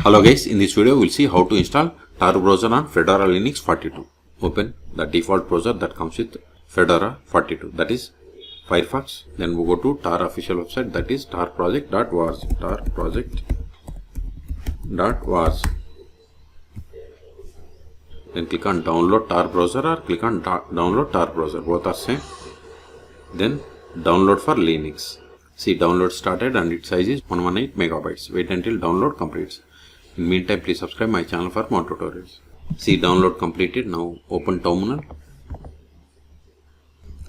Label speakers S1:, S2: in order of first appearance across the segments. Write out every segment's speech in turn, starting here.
S1: Hello guys, in this video we will see how to install Tor Browser on Fedora Linux 42. Open the default browser that comes with Fedora 42, that is Firefox. Then we go to Tor official website, that is torproject.org. torproject.org. Then click on download Tor Browser or click on download Tor Browser, both are same. Then download for Linux. See, download started and its size is 118 megabytes. Wait until download completes. In the meantime, please subscribe my channel for more tutorials. See, download completed. Now open terminal.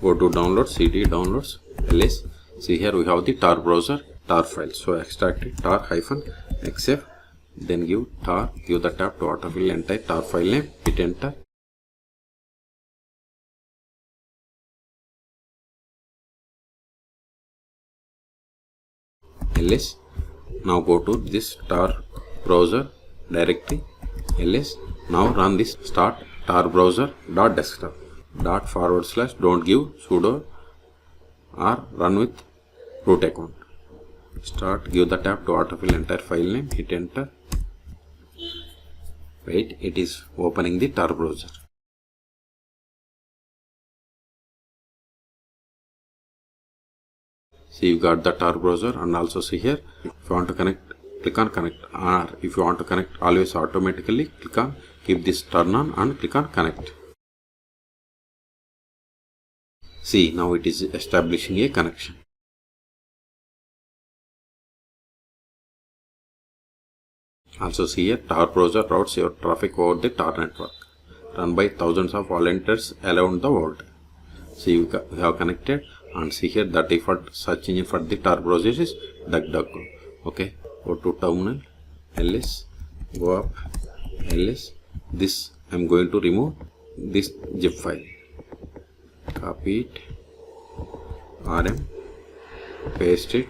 S1: Go to download, cd downloads, ls. See, here we have the Tor Browser, Tor file. So extract it, tor-xf. Then give tor, give the tab to autofill entire Tor file name, hit enter. ls. Now go to this Tor Browser directory, ls. Now run this start Tor Browser .desktop // don't give sudo or run with root account. Start, give the tab to autofill entire file name, hit enter. Wait, it is opening the Tor Browser. See, you got the Tor Browser, and also see here, if you want to connect, click on connect, or if you want to connect always automatically, click on keep this turn on and click on connect. See, now it is establishing a connection. Also see here, Tor Browser routes your traffic over the Tor network, run by thousands of volunteers around the world. See, we have connected, and see here the default search engine for the Tor Browser is DuckDuckGo. Okay, go to terminal, ls, go up, ls. This I am going to remove this zip file. Copy it, rm, paste it,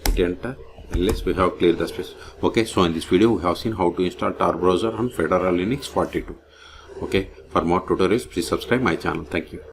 S1: hit enter. Ls, we have cleared the space. Okay, so in this video we have seen how to install Tor Browser on Fedora Linux 42. Okay, for more tutorials please subscribe my channel. Thank you.